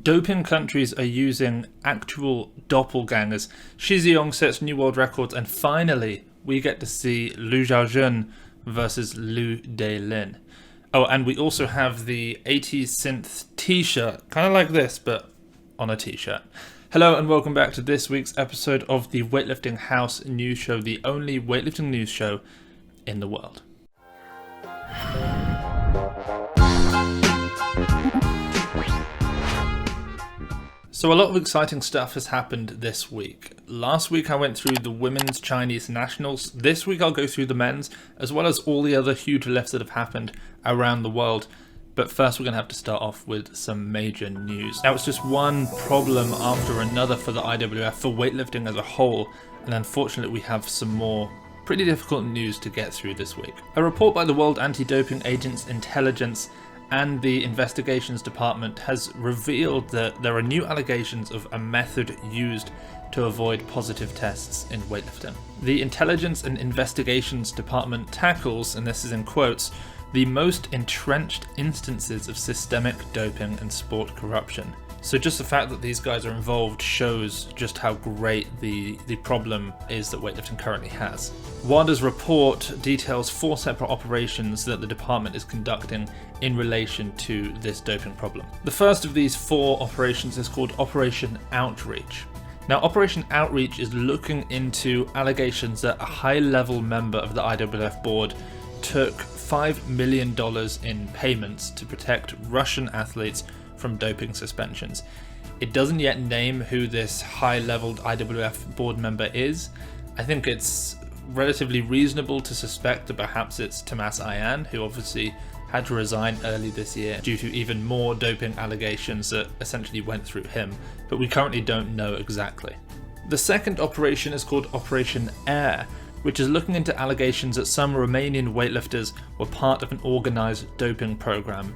Doping countries are using actual doppelgangers. Shi Zhiyong sets new world records, and finally we get to see Lu Xiaojun versus Lu Delin. Oh, and we also have the 80s synth t-shirt, kind of like this, but on a t-shirt. Hello and welcome back to this week's episode of the Weightlifting House News Show, the only weightlifting news show in the world. So a lot of exciting stuff has happened this week. Last week I went through the women's Chinese nationals. This week I'll go through the men's, as well as all the other huge lifts that have happened around the world. But first we're going to have to start off with some major news. Now, it's just one problem after another for the IWF, for weightlifting as a whole, and unfortunately we have some more pretty difficult news to get through this week. A report by the World Anti-Doping Agent's Intelligence and the Investigations Department has revealed that there are new allegations of a method used to avoid positive tests in weightlifting. The Intelligence and Investigations Department tackles, and this is in quotes, the most entrenched instances of systemic doping and sport corruption. So just the fact that these guys are involved shows just how great the problem is that weightlifting currently has. WADA's report details 4 separate operations that the department is conducting in relation to this doping problem. The first of these 4 operations is called Operation Outreach. Now, Operation Outreach is looking into allegations that a high-level member of the IWF board took $5 million in payments to protect Russian athletes from doping suspensions. It doesn't yet name who this high-leveled IWF board member is. I think it's relatively reasonable to suspect that perhaps it's Tomas Ayan, who obviously had to resign early this year due to even more doping allegations that essentially went through him, but we currently don't know exactly. The second operation is called Operation Air, which is looking into allegations that some Romanian weightlifters were part of an organised doping program,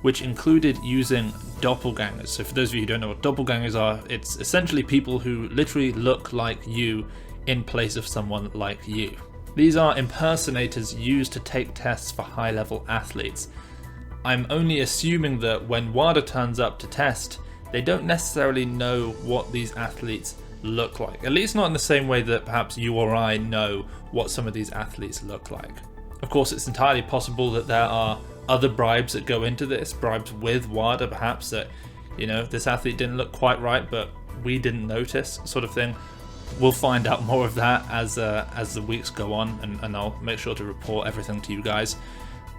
which included using doppelgangers. So for those of you who don't know what doppelgangers are, it's essentially people who literally look like you in place of someone like you. These are impersonators used to take tests for high-level athletes. I'm only assuming that when WADA turns up to test, they don't necessarily know what these athletes look like. At least not in the same way that perhaps you or I know what some of these athletes look like. Of course, it's entirely possible that there are other bribes that go into this, bribes with WADA perhaps, that, you know, this athlete didn't look quite right but we didn't notice, sort of thing. We'll find out more of that as the weeks go on, and I'll make sure to report everything to you guys.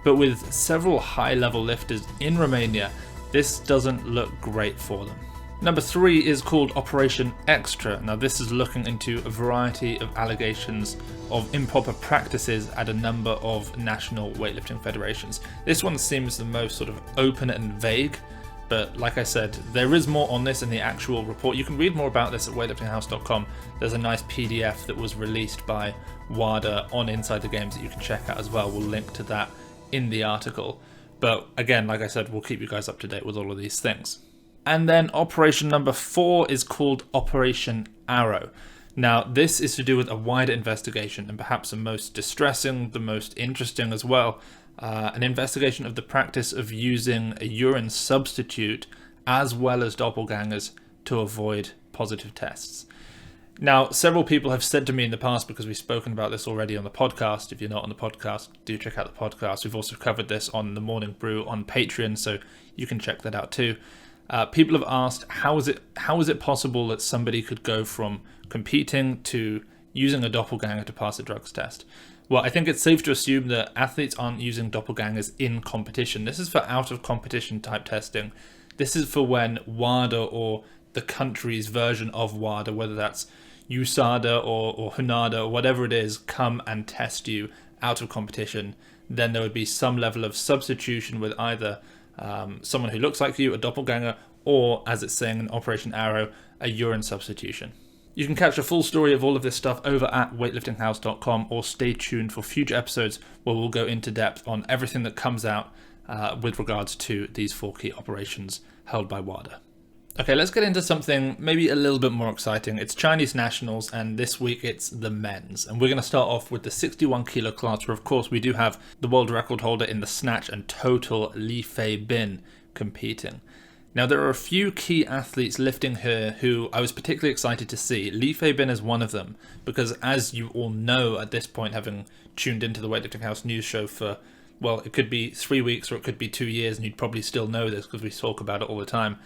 But with several high-level lifters in Romania, this doesn't look great for them. Number 3 is called Operation Extra. Now, this is looking into a variety of allegations of improper practices at a number of national weightlifting federations. This one seems the most sort of open and vague, but like I said, there is more on this in the actual report. You can read more about this at weightliftinghouse.com. There's a nice PDF that was released by WADA on Inside the Games that you can check out as well. We'll link to that in the article. But again, like I said, we'll keep you guys up to date with all of these things. And then operation number 4 is called Operation Arrow. Now, this is to do with a wider investigation, and perhaps the most distressing, the most interesting as well, an investigation of the practice of using a urine substitute as well as doppelgangers to avoid positive tests. Now, several people have said to me in the past, because we've spoken about this already on the podcast. If you're not on the podcast, do check out the podcast. We've also covered this on the Morning Brew on Patreon, so you can check that out too. People have asked, how is it possible that somebody could go from competing to using a doppelganger to pass a drugs test? Well, I think it's safe to assume that athletes aren't using doppelgangers in competition. This is for out-of-competition type testing. This is for when WADA or the country's version of WADA, whether that's USADA or HUNADA or whatever it is, come and test you out of competition. Then there would be some level of substitution with either someone who looks like you, a doppelganger, or, as it's saying in Operation Arrow, a urine substitution. You can catch a full story of all of this stuff over at weightliftinghouse.com, or stay tuned for future episodes where we'll go into depth on everything that comes out with regards to these 4 key operations held by WADA. Okay, let's get into something maybe a little bit more exciting. It's Chinese nationals, and this week it's the men's. And we're going to start off with the 61 kilo class, where of course we do have the world record holder in the snatch and total Li Fei Bin competing. Now, there are a few key athletes lifting here who I was particularly excited to see. Li Feibin is one of them, because as you all know at this point, having tuned into the Weightlifting House news show for, well, it could be 3 weeks or it could be 2 years, and you'd probably still know this because we talk about it all the time.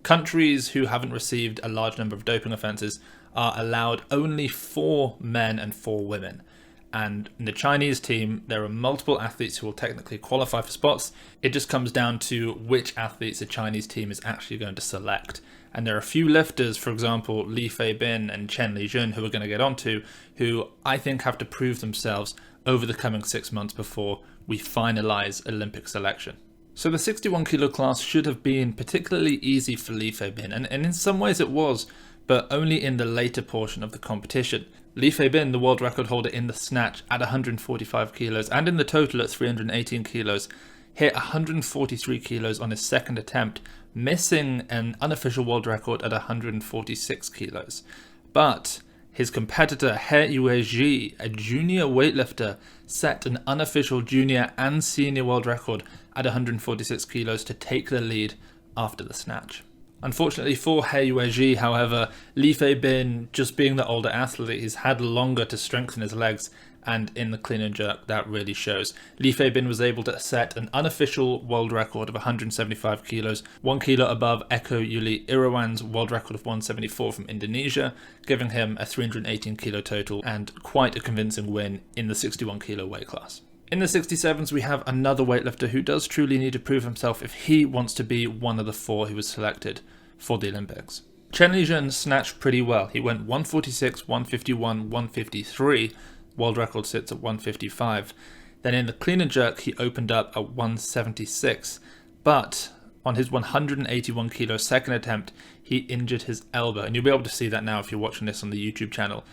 Countries who haven't received a large number of doping offences are allowed only 4 men and 4 women. And in the Chinese team, there are multiple athletes who will technically qualify for spots. It just comes down to which athletes the Chinese team is actually going to select. And there are a few lifters, for example, Li Feibin and Chen Lijun, who we're going to get onto, who I think have to prove themselves over the coming 6 months before we finalise Olympic selection. So the 61 kilo class should have been particularly easy for Li Feibin, and in some ways it was, but only in the later portion of the competition. Li Feibin, the world record holder in the snatch at 145 kilos and in the total at 318 kilos, hit 143 kilos on his second attempt, missing an unofficial world record at 146 kilos. But his competitor He Yuezhi, a junior weightlifter, set an unofficial junior and senior world record at 146 kilos to take the lead after the snatch. Unfortunately for He Yuezhi, however, Li Feibin, just being the older athlete, he's had longer to strengthen his legs, and in the clean and jerk that really shows. Li Feibin was able to set an unofficial world record of 175 kilos, 1 kilo above Eko Yuli Irawan's world record of 174 from Indonesia, giving him a 318 kilo total and quite a convincing win in the 61 kilo weight class. In the 67s, we have another weightlifter who does truly need to prove himself if he wants to be one of the 4 who was selected for the Olympics. Chen Lijun snatched pretty well. He went 146, 151, 153. World record sits at 155. Then in the clean and jerk, he opened up at 176. But on his 181 kilo second attempt, he injured his elbow. And you'll be able to see that now if you're watching this on the YouTube channel.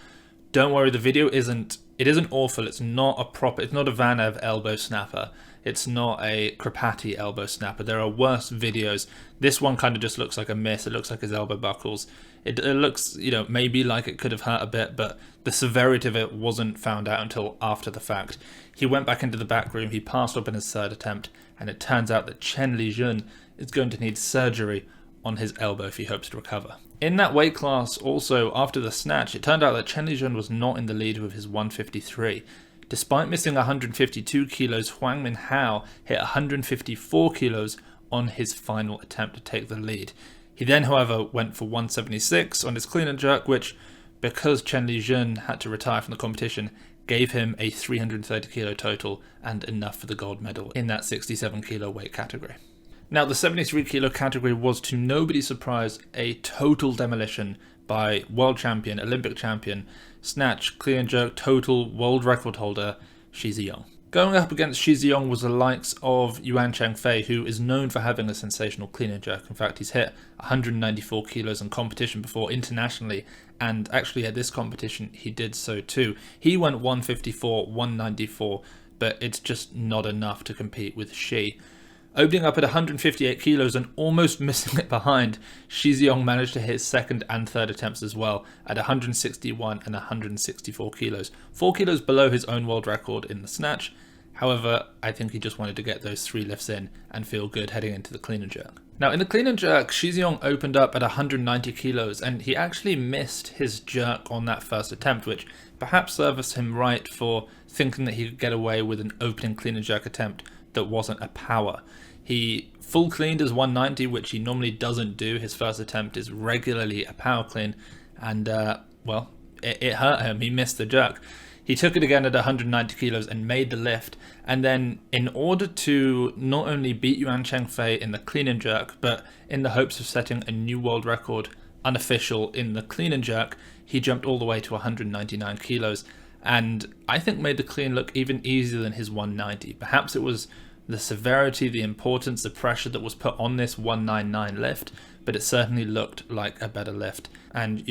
Don't worry, the video isn't awful. It's not a Vanev elbow snapper. It's not a Krapati elbow snapper. There are worse videos. This one kind of just looks like a miss. It looks like his elbow buckles. It looks, maybe like it could have hurt a bit, but the severity of it wasn't found out until after the fact. He went back into the back room. He passed up in his third attempt, and it turns out that Chen Lijun is going to need surgery on his elbow if he hopes to recover. In that weight class, also, after the snatch, it turned out that Chen Lijun was not in the lead with his 153. Despite missing 152 kilos, Huang Minhao hit 154 kilos on his final attempt to take the lead. He then, however, went for 176 on his clean and jerk, which, because Chen Lijun had to retire from the competition, gave him a 330 kilo total and enough for the gold medal in that 67 kilo weight category. Now, the 73 kilo category was, to nobody's surprise, a total demolition by world champion, Olympic champion, snatch, clean and jerk, total world record holder, Shi Zhiyong. Going up against Shi Zhiyong was the likes of Yuan Chengfei, who is known for having a sensational clean and jerk. In fact, he's hit 194 kilos in competition before internationally, and actually at this competition he did so too. He went 154, 194, but it's just not enough to compete with Shi. Opening up at 158 kilos and almost missing it behind, Shi Zhiyong managed to hit his second and third attempts as well at 161 and 164 kilos. 4 kilos below his own world record in the snatch. However, I think he just wanted to get those 3 lifts in and feel good heading into the clean and jerk. Now, in the clean and jerk, Shi Zhiyong opened up at 190 kilos, and he actually missed his jerk on that first attempt, which perhaps serves him right for thinking that he could get away with an opening clean and jerk attempt that wasn't a power. He full cleaned his 190, which he normally doesn't do. His first attempt is regularly a power clean, and it hurt him. He missed the jerk. He took it again at 190 kilos and made the lift, and then in order to not only beat Yuan Chengfei in the clean and jerk, but in the hopes of setting a new world record unofficial in the clean and jerk, he jumped all the way to 199 kilos, and I think made the clean look even easier than his 190. Perhaps it was the severity, the importance, the pressure that was put on this 199 lift, but it certainly looked like a better lift. And,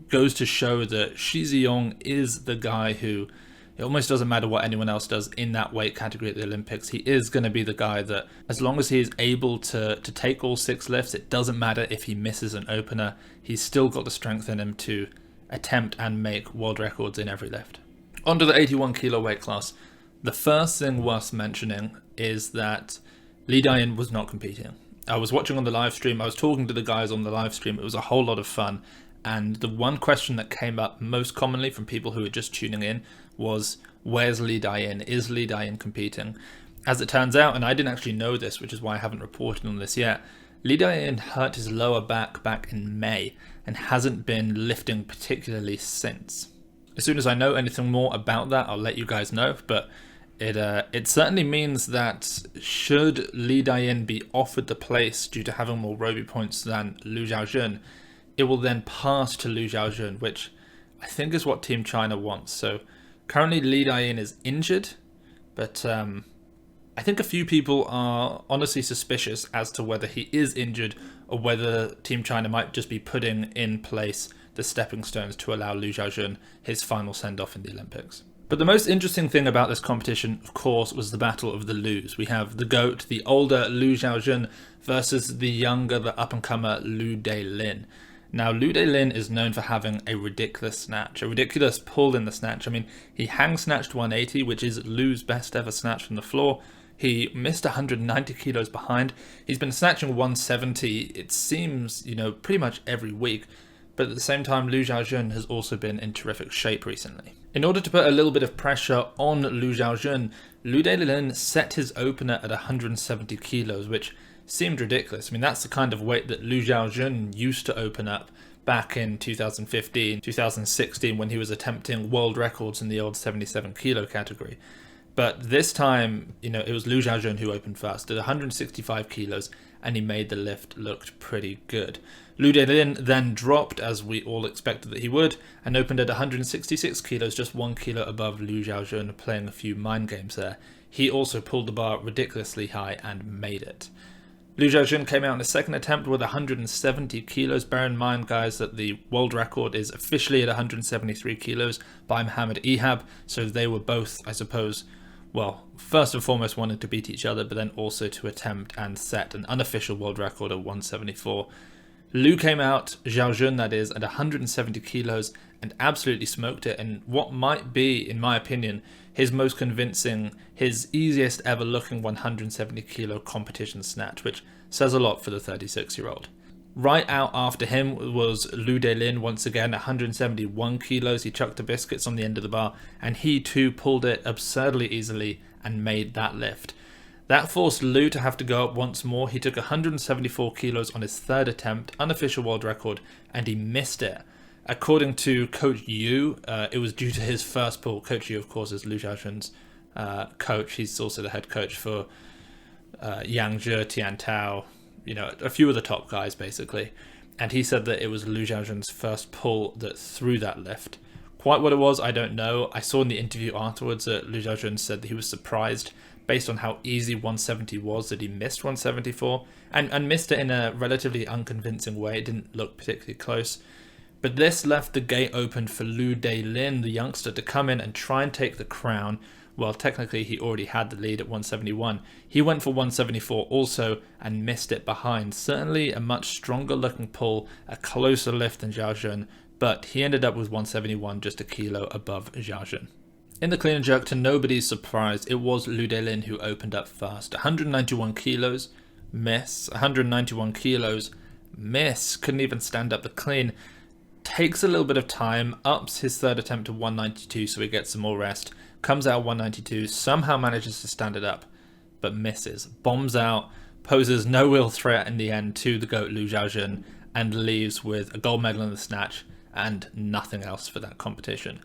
goes to show that Shi Zhiyong is the guy who, it almost doesn't matter what anyone else does in that weight category at the Olympics. He is going to be the guy that, as long as he is able to take all 6 lifts, it doesn't matter if he misses an opener. He's still got the strength in him to attempt and make world records in every lift. Onto the 81 kilo weight class. The first thing worth mentioning is that Li Dayan was not competing. I was watching on the live stream, I was talking to the guys on the live stream, it was a whole lot of fun. And the one question that came up most commonly from people who were just tuning in was, where's Li Delin? Is Li Delin competing? As it turns out, and I didn't actually know this, which is why I haven't reported on this yet, Li Delin hurt his lower back in May and hasn't been lifting particularly since. As soon as I know anything more about that, I'll let you guys know, but it certainly means that should Li Delin be offered the place due to having more Roby points than Lu Xiaojun, it will then pass to Lu Xiaojun, which I think is what Team China wants. So currently Li Delin is injured, but I think a few people are honestly suspicious as to whether he is injured or whether Team China might just be putting in place the stepping stones to allow Lu Xiaojun his final send-off in the Olympics. But the most interesting thing about this competition, of course, was the battle of the Lus. We have the GOAT, the older Lu Xiaojun, versus the younger, the up-and-comer Lu Delin. Now, Lu Delin is known for having a ridiculous snatch, a ridiculous pull in the snatch. I mean, he hang-snatched 180, which is Lu's best ever snatch from the floor. He missed 190 kilos behind. He's been snatching 170, it seems, pretty much every week. But at the same time, Lu Xiaojun has also been in terrific shape recently. In order to put a little bit of pressure on Lu Xiaojun, Lu Delin set his opener at 170 kilos, which seemed ridiculous. I mean, that's the kind of weight that Lu Xiaojun used to open up back in 2015, 2016, when he was attempting world records in the old 77 kilo category. But this time, it was Lu Xiaojun who opened first at 165 kilos, and he made the lift looked pretty good. Lu Delin then dropped, as we all expected that he would, and opened at 166 kilos, just 1 kilo above Lu Xiaojun, playing a few mind games there. He also pulled the bar ridiculously high and made it. Lu Xiaojun came out in his second attempt with 170 kilos. Bear in mind, guys, that the world record is officially at 173 kilos by Mohammed Ehab, so they were both, I suppose, well, first and foremost wanting to beat each other, but then also to attempt and set an unofficial world record of 174. Lu came out, Xiaojun that is, at 170 kilos and absolutely smoked it in what might be, in my opinion, his most convincing, his easiest ever looking 170 kilo competition snatch, which says a lot for the 36-year-old. Right out after him was Lu Delin, once again 171 kilos. He chucked the biscuits on the end of the bar, and he too pulled it absurdly easily and made that lift. That forced Lu to have to go up once more. He took 174 kilos on his third attempt, unofficial world record, and he missed it. According to Coach Yu, it was due to his first pull. Coach Yu, of course, is Lu Xiaojun's coach. He's also the head coach for Yangzhe, Tiantao, a few of the top guys, basically. And he said that it was Lu Xiaojun's first pull that threw that lift. Quite what it was, I don't know. I saw in the interview afterwards that Lu Xiaojun said that he was surprised based on how easy 170 was that he missed 174 and missed it in a relatively unconvincing way. It didn't look particularly close. But this left the gate open for Lu Delin, the youngster, to come in and try and take the crown. Well, technically he already had the lead at 171. He went for 174 also and missed it behind. Certainly a much stronger looking pull, a closer lift than Xiaojun, but he ended up with 171, just a kilo above Xiaojun. In the clean and jerk, to nobody's surprise, it was Lu Delin who opened up first. 191 kilos, miss. 191 kilos, miss. Couldn't even stand up the clean. Takes a little bit of time, ups his third attempt to 192 so he gets some more rest. Comes out 192, somehow manages to stand it up, but misses. Bombs out, poses no real threat in the end to the GOAT Lu Xiaojun, and leaves with a gold medal in the snatch and nothing else for that competition.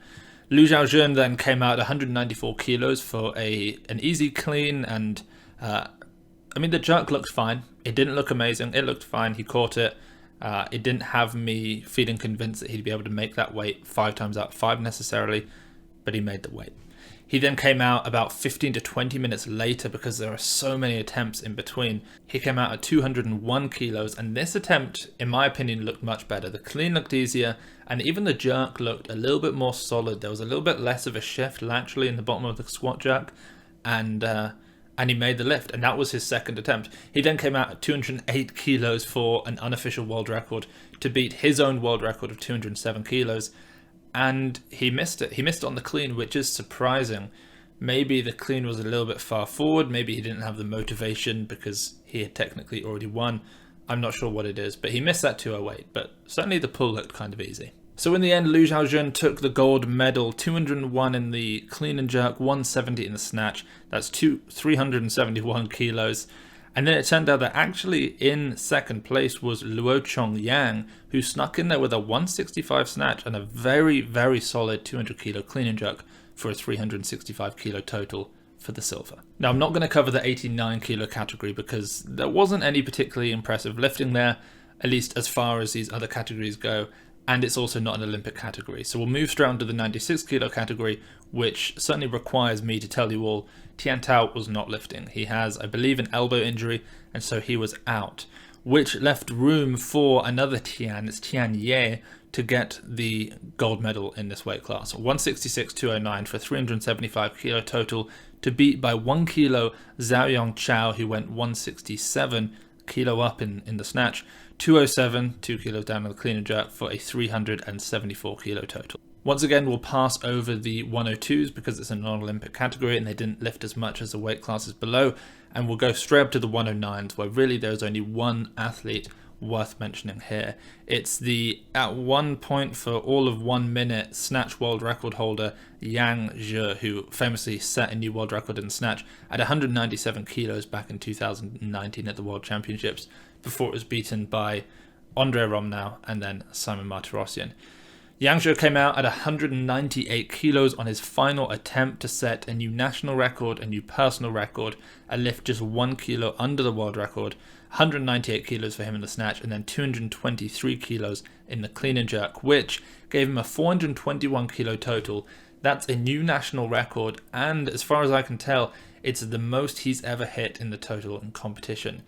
Lu Xiaojun then came out 194 kilos for an easy clean, and the jerk looked fine. It didn't look amazing, it looked fine, he caught it. It didn't have me feeling convinced that he'd be able to make that weight 5 times out of 5 necessarily, but he made the weight. He then came out about 15 to 20 minutes later because there are so many attempts in between. He came out at 201 kilos, and this attempt, in my opinion, looked much better. The clean looked easier, and even the jerk looked a little bit more solid. There was a little bit less of a shift laterally in the bottom of the squat jerk, and he made the lift, and that was his second attempt. He then came out at 208 kilos for an unofficial world record to beat his own world record of 207 kilos. And he missed it. He missed it on the clean, which is surprising. Maybe the clean was a little bit far forward. Maybe he didn't have the motivation because he had technically already won. I'm not sure what it is, but he missed that 208. But certainly the pull looked kind of easy. So in the end, Lu Xiaojun took the gold medal, 201 in the clean and jerk, 170 in the snatch. That's 371 kilos. And then it turned out that actually in second place was Luo Chongyang, who snuck in there with a 165 snatch and a very, very solid 200 kilo clean and jerk for a 365 kilo total for the silver. Now, I'm not going to cover the 89 kilo category because there wasn't any particularly impressive lifting there, at least as far as these other categories go. And it's also not an Olympic category. So we'll move straight on to the 96 kilo category, which certainly requires me to tell you all, Tian Tao was not lifting. He has, I believe, an elbow injury, and so he was out, which left room for another Tian, it's Tian Ye, to get the gold medal in this weight class. 166.209 for 375 kilo total, to beat by 1 kilo Zhao Chao, who went 167 kilo up in the snatch, 207, 2 kilos down on the clean and jerk for a 374 kilo total. Once again, we'll pass over the 102s because it's a non-Olympic category and they didn't lift as much as the weight classes below, and we'll go straight up to the 109s where really there's only one athlete worth mentioning here. It's the, at one point for all of 1 minute, snatch world record holder Yang Zhe, who famously set a new world record in snatch at 197 kilos back in 2019 at the World Championships, before it was beaten by Andre Romnau and then Simon Martirosyan. Yang Zhe came out at 198 kilos on his final attempt to set a new national record, a new personal record, a lift just 1 kilo under the world record, 198 kilos for him in the snatch, and then 223 kilos in the clean and jerk, which gave him a 421 kilo total. That's a new national record, and as far as I can tell, it's the most he's ever hit in the total in competition.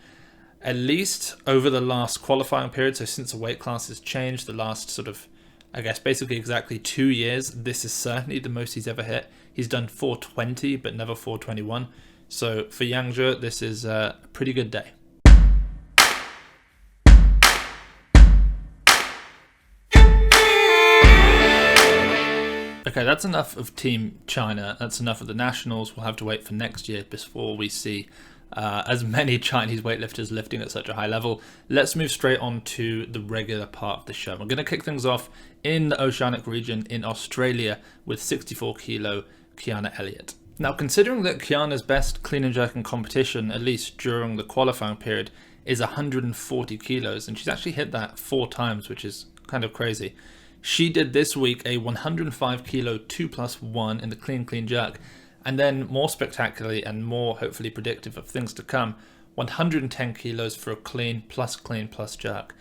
At least over the last qualifying period, so since the weight class has changed, the last sort of, I guess basically exactly 2 years, this is certainly the most he's ever hit. He's done 420, but never 421. So for Yang Zhe, this is a pretty good day. Okay, that's enough of Team China. That's enough of the nationals. We'll have to wait for next year before we see as many Chinese weightlifters lifting at such a high level. Let's move straight on to the regular part of the show. We're going to kick things off in the Oceanic region in Australia with 64 kilo Kiana Eliott. Now, considering that Kiana's best clean and jerk in competition, at least during the qualifying period, is 140 kilos, and she's actually hit that 4 times, which is kind of crazy. She did this week a 105 kilo 2+1 in the clean jerk, and then more spectacularly and more hopefully predictive of things to come, 110 kilos for a clean plus jerk.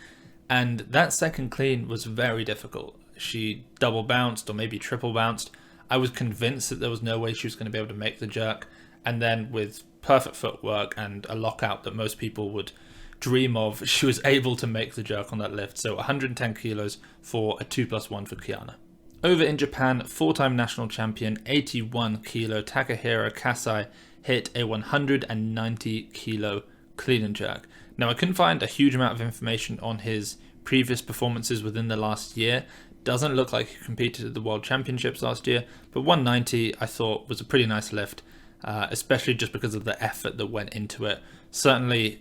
And that second clean was very difficult. She double bounced or maybe triple bounced. I was convinced that there was no way she was going to be able to make the jerk. And then with perfect footwork and a lockout that most people would dream of, she was able to make the jerk on that lift. So 110 kilos for a 2+1 for Kiana. Over in Japan, 4-time national champion, 81 kilo Takehiro Kasai hit a 190 kilo clean and jerk. Now, I couldn't find a huge amount of information on his previous performances within the last year. Doesn't look like he competed at the World Championships last year, but 190 I thought was a pretty nice lift, especially just because of the effort that went into it. Certainly,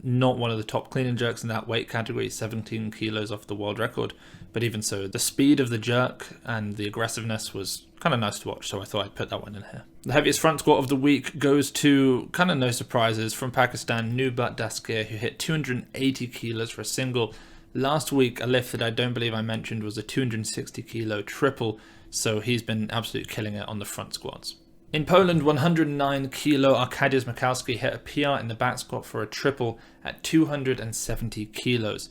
not one of the top clean and jerks in that weight category, 17 kilos off the world record. But even so, the speed of the jerk and the aggressiveness was kind of nice to watch, so I thought I'd put that one in here. The heaviest front squat of the week goes to, kind of no surprises, from Pakistan, Nooh Dastgir, who hit 280 kilos for a single. Last week, a lift that I don't believe I mentioned was a 260 kilo triple, so he's been absolutely killing it on the front squats. In Poland, 109 kilo Arkadiusz Michalski hit a PR in the back squat for a triple at 270 kilos.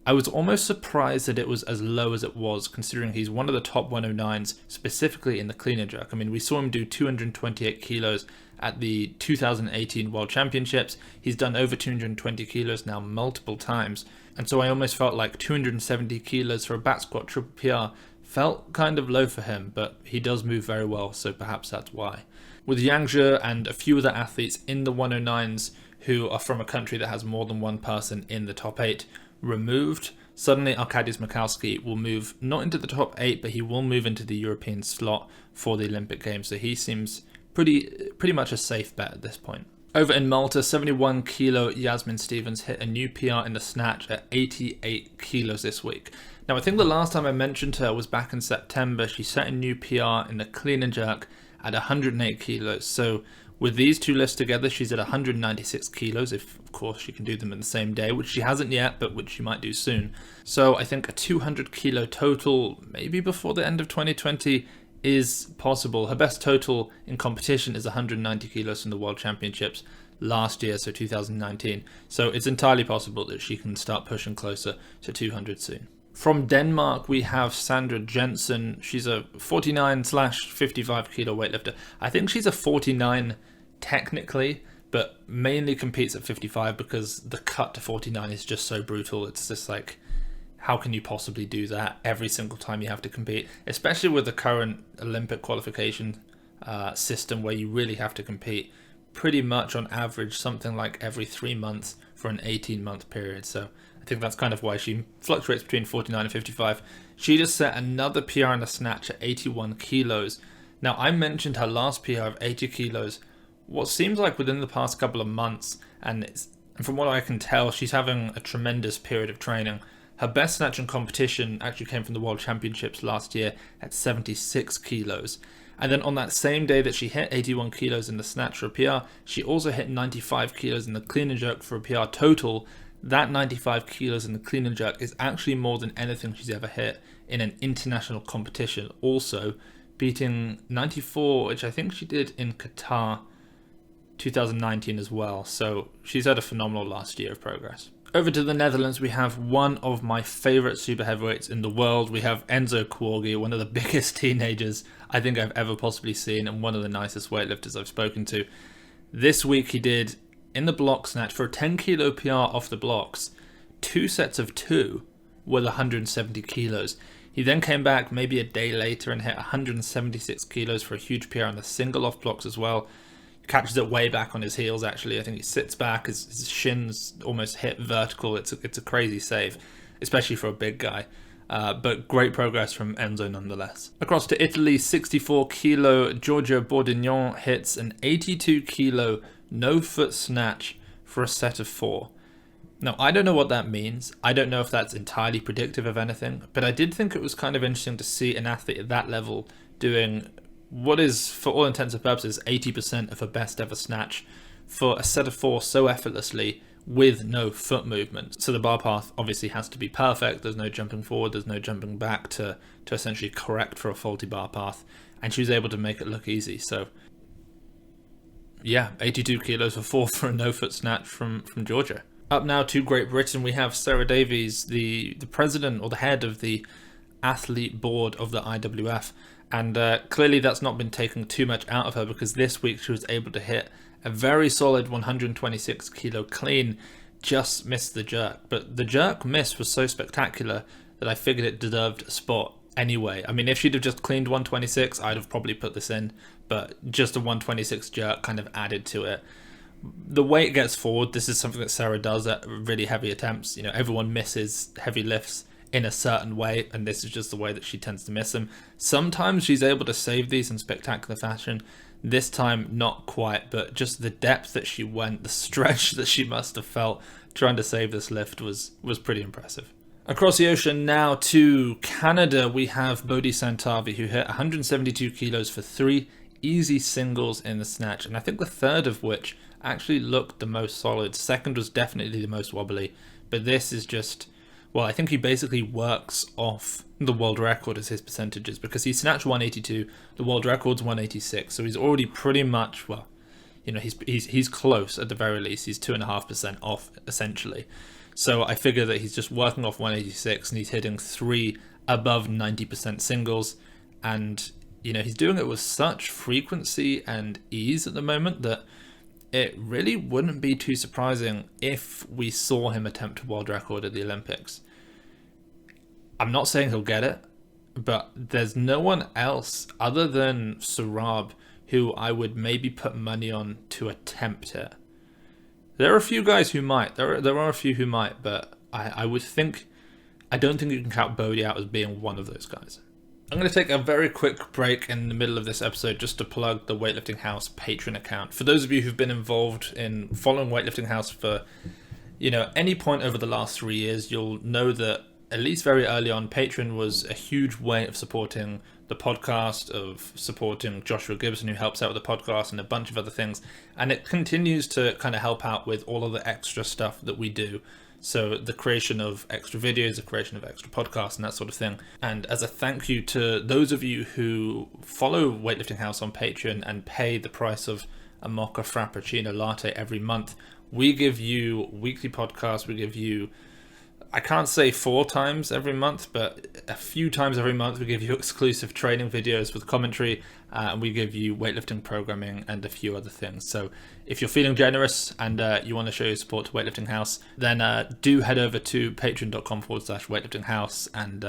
I was almost surprised that it was as low as it was, considering he's one of the top 109s, specifically in the clean and jerk. I mean, we saw him do 228 kilos at the 2018 World Championships. He's done over 220 kilos now multiple times. And so I almost felt like 270 kilos for a back squat triple PR felt kind of low for him, but he does move very well, so perhaps that's why. With Yang Zhe and a few other athletes in the 109s who are from a country that has more than one person in the top 8 removed, suddenly Arkadiusz Michalski will move not into the top 8, but he will move into the European slot for the Olympic Games, so he seems pretty much a safe bet at this point. Over in Malta, 71 kilo Yazmin Stevens hit a new PR in the snatch at 88 kilos this week. Now, I think the last time I mentioned her was back in September. She set a new PR in the clean and jerk at 108 kilos. So with these two lifts together, she's at 196 kilos, if of course she can do them in the same day, which she hasn't yet, but which she might do soon. So I think a 200 kilo total, maybe before the end of 2020, is possible. Her best total in competition is 190 kilos from the World Championships last year, so 2019. So it's entirely possible that she can start pushing closer to 200 soon. From Denmark, we have Sandra Jensen. She's a 49/55 kilo weightlifter. I think she's a 49 technically, but mainly competes at 55 because the cut to 49 is just so brutal. It's just like, how can you possibly do that every single time you have to compete, especially with the current Olympic qualification system where you really have to compete pretty much on average something like every 3 months for an 18-month period. So I think that's kind of why she fluctuates between 49 and 55. She just set another PR in the snatch at 81 kilos. Now, I mentioned her last PR of 80 kilos, what seems like within the past couple of months, and from what I can tell, she's having a tremendous period of training. Her best snatch in competition actually came from the World Championships last year at 76 kilos. And then on that same day that she hit 81 kilos in the snatch for a PR, she also hit 95 kilos in the clean and jerk for a PR total. That 95 kilos in the clean and jerk is actually more than anything she's ever hit in an international competition. Also beating 94, which I think she did in Qatar 2019 as well. So she's had a phenomenal last year of progress. Over to the Netherlands, we have one of my favourite super heavyweights in the world. We have Enzo Kuworge, one of the biggest teenagers I think I've ever possibly seen, and one of the nicest weightlifters I've spoken to. This week he did, in the block snatch, for a 10 kilo PR off the blocks, 2 sets of 2 with 170 kilos. He then came back maybe a day later and hit 176 kilos for a huge PR on the single off blocks as well. Catches it way back on his heels, actually. I think he sits back, his shins almost hit vertical. It's a crazy save, especially for a big guy. But great progress from Enzo nonetheless. Across to Italy, 64 kilo Giorgia Bordignon hits an 82 kilo no foot snatch for a set of 4. Now, I don't know what that means. I don't know if that's entirely predictive of anything, but I did think it was kind of interesting to see an athlete at that level doing what is, for all intents and purposes, 80% of her best ever snatch for a set of 4 so effortlessly with no foot movement. So the bar path obviously has to be perfect. There's no jumping forward, there's no jumping back to essentially correct for a faulty bar path. And she was able to make it look easy. So yeah, 82 kilos for 4 for a no foot snatch from Giorgia. Up now to Great Britain, we have Sarah Davies, the president or the head of the athlete board of the IWF. And clearly that's not been taking too much out of her, because this week she was able to hit a very solid 126 kilo clean, just missed the jerk. But the jerk miss was so spectacular that I figured it deserved a spot anyway. I mean, if she'd have just cleaned 126, I'd have probably put this in, but just a 126 jerk kind of added to it. The way it gets forward, this is something that Sarah does at really heavy attempts. You know, everyone misses heavy lifts in a certain way, and this is just the way that she tends to miss them. Sometimes she's able to save these in spectacular fashion. This time, not quite, but just the depth that she went, the stretch that she must have felt trying to save this lift was pretty impressive. Across the ocean now to Canada, we have Boady Santavy, who hit 172 kilos for 3 easy singles in the snatch, and I think the third of which actually looked the most solid. Second was definitely the most wobbly, but this is just, well, I think he basically works off the world record as his percentages, because he snatched 182, the world record's 186, so he's already pretty much, well, you know, he's close at the very least. He's 2.5% off essentially. So I figure that he's just working off 186 and he's hitting 3 above 90% singles, and you know, he's doing it with such frequency and ease at the moment that it really wouldn't be too surprising if we saw him attempt a world record at the Olympics. I'm not saying he'll get it, but there's no one else other than Surab who I would maybe put money on to attempt it. There are a few guys who might. There are a few who might, but I don't think you can count Boady out as being one of those guys. I'm going to take a very quick break in the middle of this episode just to plug the Weightlifting House Patreon account. For those of you who've been involved in following Weightlifting House for, any point over the last 3 years, you'll know that at least very early on, Patreon was a huge way of supporting the podcast, of supporting Joshua Gibson, who helps out with the podcast, and a bunch of other things. And it continues to kind of help out with all of the extra stuff that we do. So the creation of extra videos, the creation of extra podcasts and that sort of thing. And as a thank you to those of you who follow Weightlifting House on Patreon and pay the price of a mocha frappuccino latte every month, we give you weekly podcasts. We give you, I can't say 4 times every month, but a few times every month we give you exclusive training videos with commentary, and we give you weightlifting programming and a few other things. So if you're feeling generous and you want to show your support to Weightlifting House, then do head over to patreon.com/weightlifting house, and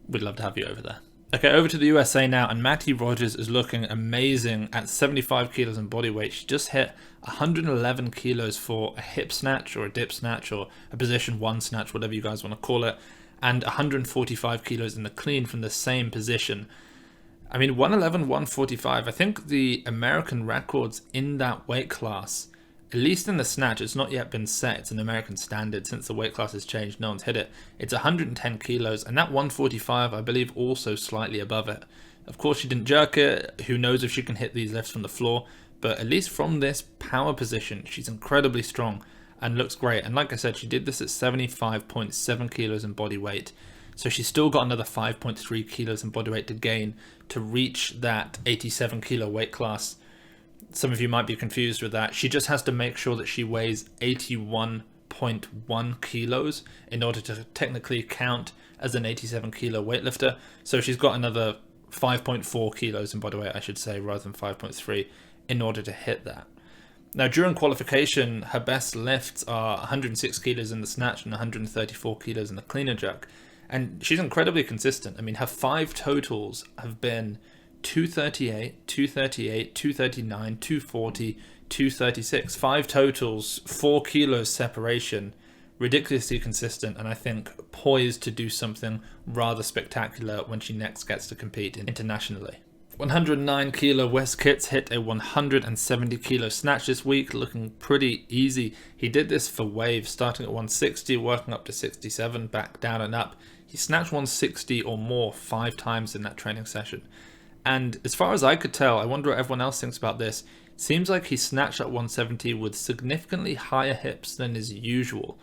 we'd love to have you over there. Okay, over to the USA now, and Mattie Rogers is looking amazing at 75 kilos in body weight. She just hit 111 kilos for a hip snatch or a dip snatch or a position 1 snatch, whatever you guys want to call it, and 145 kilos in the clean from the same position. I mean, 111, 145, I think the American records in that weight class, at least in the snatch, it's not yet been set. It's an American standard. Since the weight class has changed, no one's hit it. It's 110 kilos, and that 145, I believe, also slightly above it. Of course, she didn't jerk it. Who knows if she can hit these lifts from the floor, but at least from this power position, she's incredibly strong and looks great. And like I said, she did this at 75.7 kilos in body weight. So she's still got another 5.3 kilos in body weight to gain to reach that 87 kilo weight class. Some of you might be confused with that. She just has to make sure that she weighs 81.1 kilos in order to technically count as an 87 kilo weightlifter. So she's got another 5.4 kilos in body weight, I should say, rather than 5.3 in order to hit that. Now, during qualification, her best lifts are 106 kilos in the snatch and 134 kilos in the clean and jerk. And she's incredibly consistent. I mean, her 5 totals have been 238, 238, 239, 240, 236. 5 totals, 4 kilos separation. Ridiculously consistent, and I think poised to do something rather spectacular when she next gets to compete internationally. 109 kilo Wes Kitts hit a 170 kilo snatch this week, looking pretty easy. He did this for waves, starting at 160, working up to 67, back down and up. He snatched 160 or more 5 times in that training session. And as far as I could tell, I wonder what everyone else thinks about this, it seems like he snatched at 170 with significantly higher hips than is usual.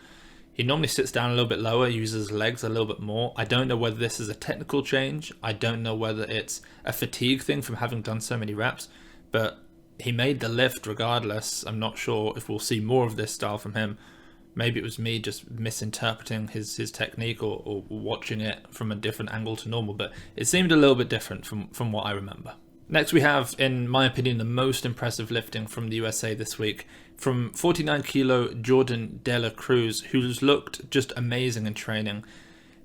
He normally sits down a little bit lower, uses his legs a little bit more. I don't know whether this is a technical change. I don't know whether it's a fatigue thing from having done so many reps, but he made the lift regardless. I'm not sure if we'll see more of this style from him. Maybe it was me just misinterpreting his technique or watching it from a different angle to normal, but it seemed a little bit different from what I remember. Next we have, in my opinion, the most impressive lifting from the USA this week. From 49 kilo Jourdan Delacruz, who's looked just amazing in training.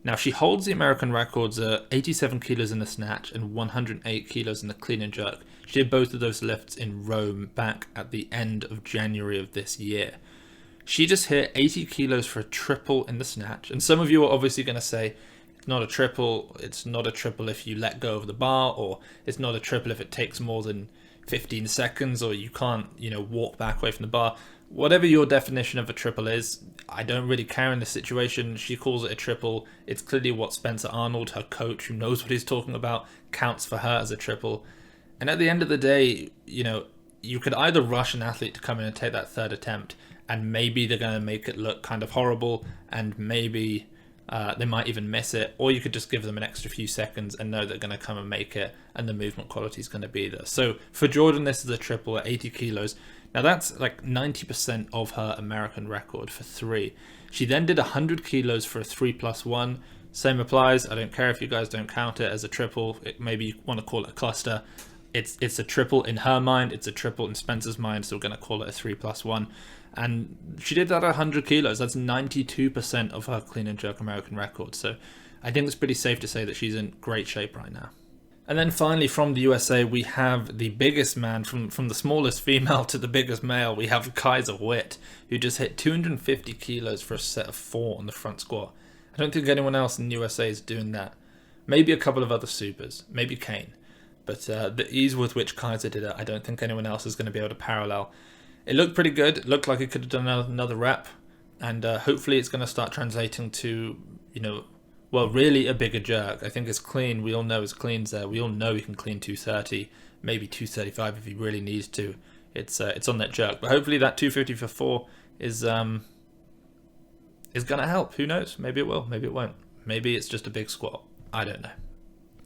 Now, she holds the American records at 87 kilos in the snatch and 108 kilos in the clean and jerk. She did both of those lifts in Rome back at the end of January of this year. She just hit 80 kilos for a triple in the snatch. And some of you are obviously going to say, it's not a triple if you let go of the bar, or it's not a triple if it takes more than 15 seconds, or you can't, walk back away from the bar. Whatever your definition of a triple is, I don't really care in this situation. She calls it a triple. It's clearly what Spencer Arnold, her coach, who knows what he's talking about, counts for her as a triple. And at the end of the day, you could either rush an athlete to come in and take that third attempt, and maybe they're going to make it look kind of horrible, and maybe they might even miss it, or you could just give them an extra few seconds and know they're going to come and make it, and the movement quality is going to be there. So for Jourdan, this is a triple at 80 kilos. Now that's like 90% of her American record for 3. She then did 100 kilos for a 3+1. Same applies. I don't care if you guys don't count it as a triple. Maybe you want to call it a cluster. It's a triple in her mind. It's a triple in Spencer's mind. So we're going to call it a 3+1. And she did that at 100 kilos. That's 92% of her clean and jerk American record. So I think it's pretty safe to say that she's in great shape right now. And then finally from the USA, we have the biggest man, from the smallest female to the biggest male. We have Kaiser Witt, who just hit 250 kilos for a set of 4 on the front squat. I don't think anyone else in the USA is doing that. Maybe a couple of other supers, maybe Kane. But the ease with which Kaiser did it, I don't think anyone else is going to be able to parallel. It looked pretty good. It looked like it could have done another rep. And hopefully it's going to start translating to, really a bigger jerk. I think it's clean. We all know his clean's there. We all know he can clean 230, maybe 235 if he really needs to. It's on that jerk. But hopefully that 250 for 4 is going to help. Who knows? Maybe it will. Maybe it won't. Maybe it's just a big squat. I don't know.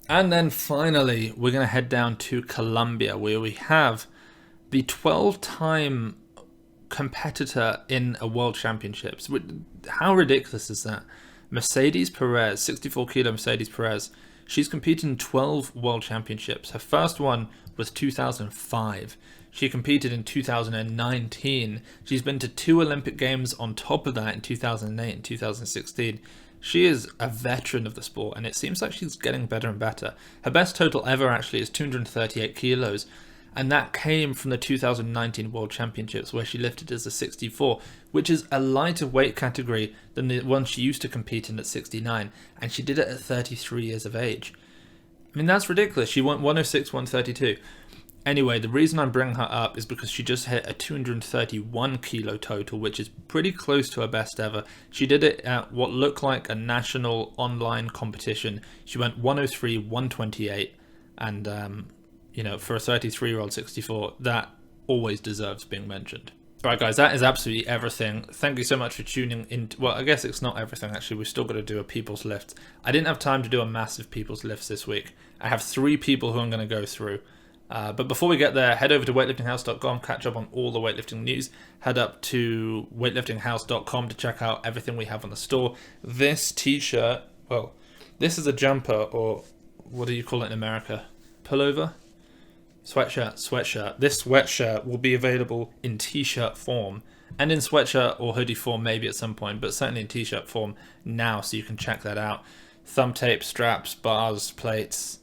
And then finally, we're going to head down to Colombia, where we have the 12-time competitor in a World Championships. How ridiculous is that? Mercedes Perez, 64 kilo Mercedes Perez. She's competed in 12 World Championships. Her first one was 2005. She competed in 2019. She's been to 2 Olympic Games on top of that in 2008 and 2016. She is a veteran of the sport, and it seems like she's getting better and better. Her best total ever actually is 238 kilos, and that came from the 2019 World Championships, where she lifted as a 64, which is a lighter weight category than the one she used to compete in at 69, and she did it at 33 years of age. I mean, that's ridiculous. She went 106, 132. Anyway, the reason I'm bringing her up is because she just hit a 231 kilo total, which is pretty close to her best ever. She did it at what looked like a national online competition. She went 103, 128, and for a 33-year-old 64, that always deserves being mentioned. Alright guys, that is absolutely everything. Thank you so much for tuning in. Well, I guess it's not everything actually. We've still got to do a people's lift. I didn't have time to do a massive people's lifts this week. I have 3 people who I'm going to go through. But before we get there, head over to weightliftinghouse.com, catch up on all the weightlifting news. Head up to weightliftinghouse.com to check out everything we have on the store. This t-shirt, well, this is a jumper, or what do you call it in America? Pullover? Sweatshirt. This sweatshirt will be available in t-shirt form and in sweatshirt or hoodie form maybe at some point, but certainly in t-shirt form now, so you can check that out. Thumb tape, straps, bars, plates,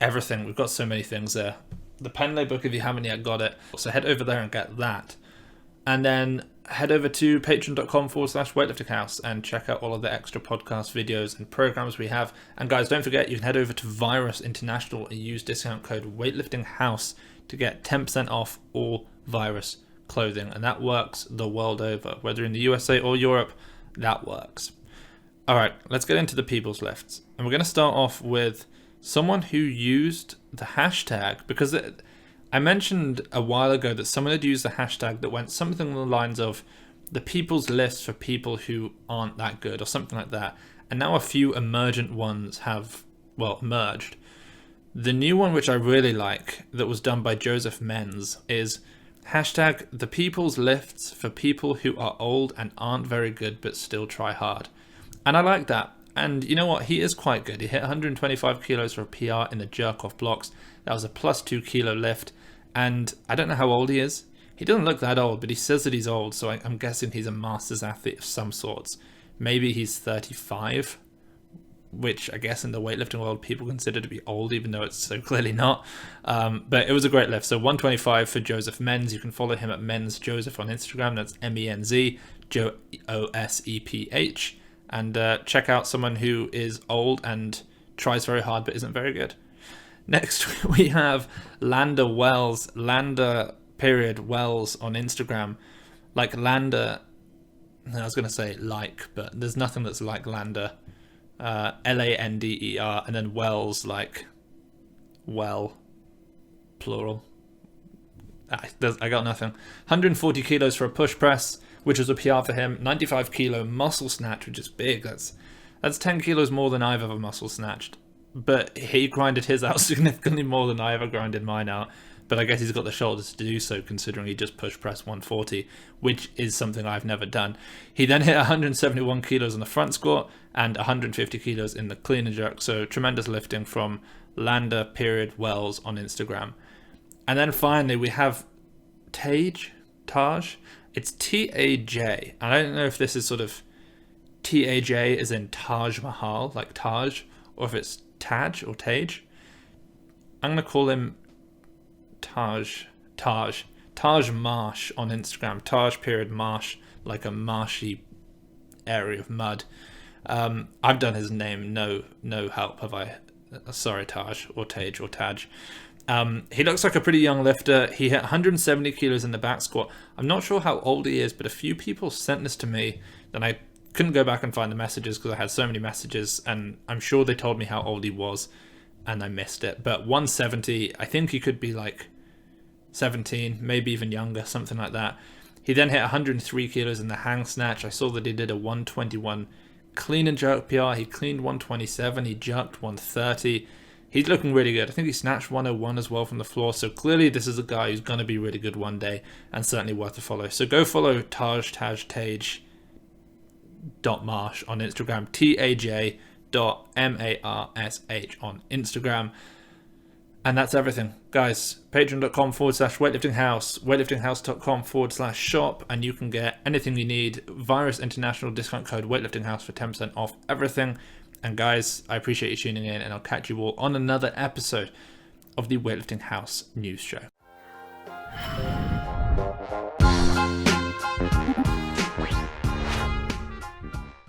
everything. We've got so many things there. The Penlay book, if you haven't yet got it, so head over there and get that. And then head over to patreon.com/weightliftinghouse and check out all of the extra podcast videos and programs we have. And guys, don't forget, you can head over to Virus International and use discount code weightliftinghouse to get 10% off all Virus clothing. And that works the world over. Whether in the USA or Europe, that works. All right, let's get into the people's lifts. And we're going to start off with someone who used the hashtag, because I mentioned a while ago that someone had used the hashtag that went something along the lines of the people's list for people who aren't that good or something like that. And now a few emergent ones have, emerged. The new one, which I really like, that was done by Joseph Menz, is hashtag the people's lists for people who are old and aren't very good but still try hard. And I like that. And you know what? He is quite good. He hit 125 kilos for a PR in the jerk-off blocks. That was a +2 kilo lift. And I don't know how old he is. He doesn't look that old, but he says that he's old, so I'm guessing he's a masters athlete of some sorts. Maybe he's 35, which I guess in the weightlifting world people consider to be old, even though it's so clearly not. But it was a great lift. So 125 for Joseph Menz. You can follow him at Menz Joseph on Instagram. That's MENZ, JOSEPH. And check out someone who is old and tries very hard but isn't very good. Next, we have Landa Wells, Landa_Wells on Instagram. Like Landa, I was going to say like, but there's nothing that's like Landa. LANDER, and then Wells, like, well, plural. I got nothing. 140 kilos for a push press, which was a PR for him. 95 kilo muscle snatch, which is big. That's 10 kilos more than I've ever muscle snatched. But he grinded his out significantly more than I ever grinded mine out. But I guess he's got the shoulders to do so, considering he just push pressed 140, which is something I've never done. He then hit 171 kilos on the front squat and 150 kilos in the clean and jerk. So tremendous lifting from Landa_Wells on Instagram. And then finally we have Taj. It's TAJ. And I don't know if this is sort of TAJ as in Taj Mahal, like Taj, or if it's Taj or Taj. I'm going to call him Taj Marsh on Instagram. Taj_Marsh, like a marshy area of mud. I've done his name, no help have I. Sorry, Taj or Tage or Taj. He looks like a pretty young lifter. He hit 170 kilos in the back squat. I'm not sure how old he is, but a few people sent this to me, and I couldn't go back and find the messages because I had so many messages, and I'm sure they told me how old he was, and I missed it. But 170, I think he could be like 17, maybe even younger, something like that. He then hit 103 kilos in the hang snatch. I saw that he did a 121 clean and jerk PR. He cleaned 127. He jerked 130. He's looking really good. I think he snatched 101 as well from the floor. So clearly this is a guy who's going to be really good one day and certainly worth a follow. So go follow Taj Tage .marsh on Instagram. TAJ.MARSH on Instagram. And that's everything. Guys, patreon.com/weightliftinghouse, weightliftinghouse.com/shop, and you can get anything you need. Virus International discount code weightliftinghouse for 10% off everything. And guys, I appreciate you tuning in, and I'll catch you all on another episode of the Weightlifting House News Show.